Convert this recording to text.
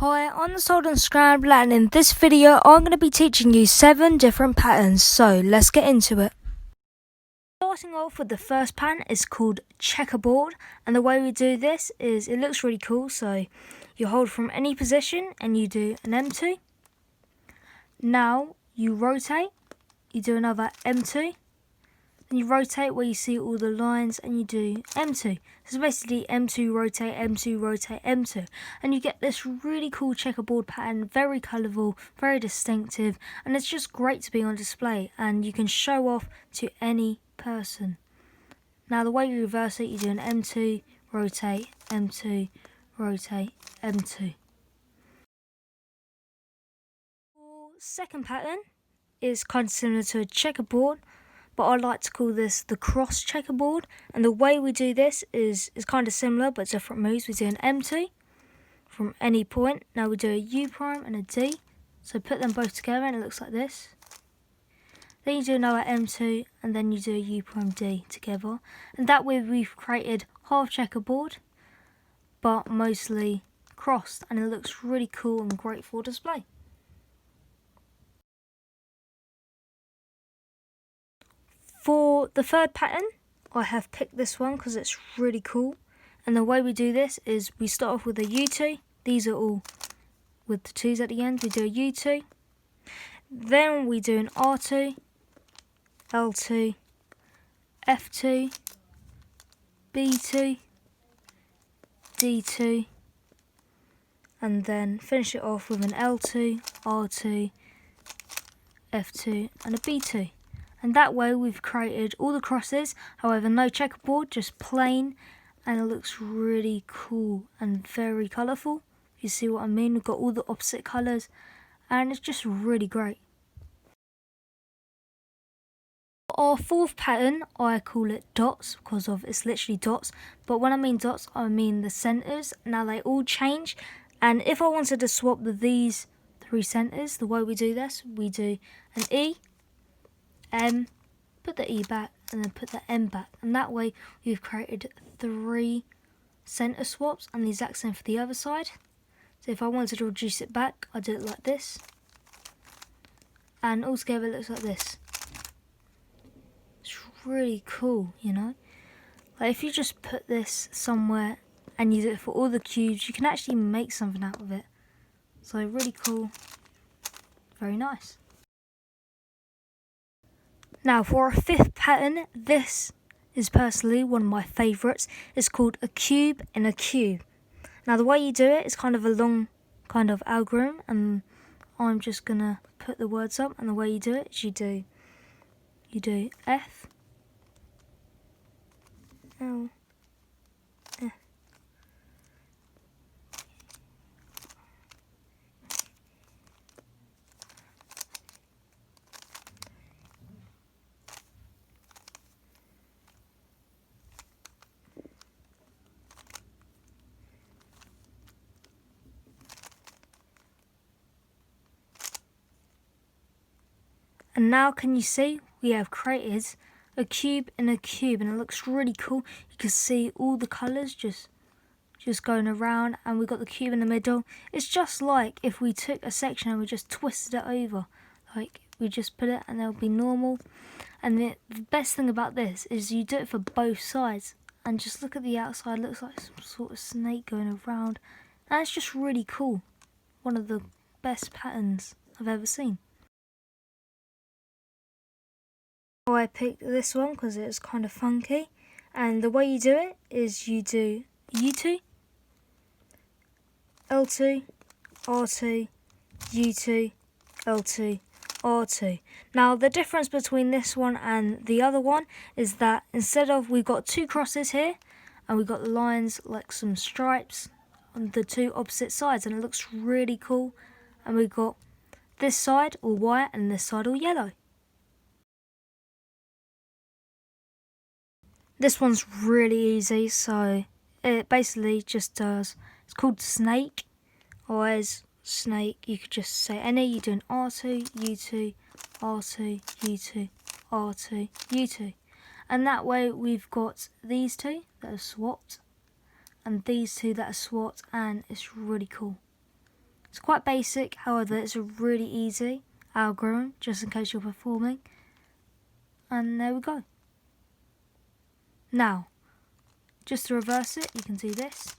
Hi, I'm the Scrambled, and in this video I'm going to be teaching you 7 different patterns, so let's get into it. Starting off with the first pattern is called checkerboard, and the way we do this is it looks really cool. So you hold from any position and you do an M2. Now you rotate, you do another M2. And you rotate where you see all the lines and you do M2. So basically M2, rotate, M2, rotate, M2. And you get this really cool checkerboard pattern, very colourful, very distinctive, and it's just great to be on display and you can show off to any person. Now the way you reverse it, you do an M2, rotate, M2, rotate, M2. Second pattern is kind of similar to a checkerboard, but I like to call this the cross checkerboard. And the way we do this is kind of similar but different moves. We do an M2 from any point. Now we do a U prime and a D. So put them both together and it looks like this. Then you do another M2 and then you do a U prime D together. And that way we've created half checkerboard but mostly crossed, and it looks really cool and great for display. For the third pattern, I have picked this one because it's really cool. And the way we do this is we start off with a U2. These are all with the 2's at the end. We do a U2. Then we do an R2, L2, F2, B2, D2. And then finish it off with an L2, R2, F2 and a B2. And that way we've created all the crosses, however no checkerboard, just plain, and it looks really cool and very colourful. You see what I mean? We've got all the opposite colours and it's just really great. Our fourth pattern, I call it dots because of it's literally dots, but when I mean dots I mean the centres. Now they all change, and if I wanted to swap these 3 centres, the way we do this, we do an E, M, put the E back and then put the M back, and that way we've created 3 centre swaps, and the exact same for the other side. So if I wanted to reduce it back, I do it like this, and altogether it looks like this. It's really cool, you know. Like if you just put this somewhere and you do it for all the cubes, you can actually make something out of it. So really cool, very nice. Now for our fifth pattern, this is personally one of my favourites. It's called a cube in a cube. Now the way you do it is kind of a long kind of algorithm, and I'm just going to put the words up, and the way you do it is you do F, L, F. And now can you see we have created a cube in a cube, and it looks really cool. You can see all the colours just going around, and we've got the cube in the middle. It's just like if we took a section and we just twisted it over, like we just put it and it'll be normal. And the best thing about this is you do it for both sides, and just look at the outside, it looks like some sort of snake going around, and it's just really cool. One of the best patterns I've ever seen. I picked this one because it's kind of funky, and the way you do it is you do U2, L2, R2, U2, L2, R2. Now the difference between this one and the other one is that instead of we've got 2 crosses here, and we've got the lines like some stripes on the 2 opposite sides, and it looks really cool. And we've got this side all white and this side all yellow. This one's really easy, so it basically just does, it's called snake, or as snake, you could just say any, you do an R2, U2, R2, U2, R2, U2. And that way we've got these 2 that are swapped, and these 2 that are swapped, and it's really cool. It's quite basic, however it's a really easy algorithm, just in case you're performing. And there we go. Now, just to reverse it, you can do this.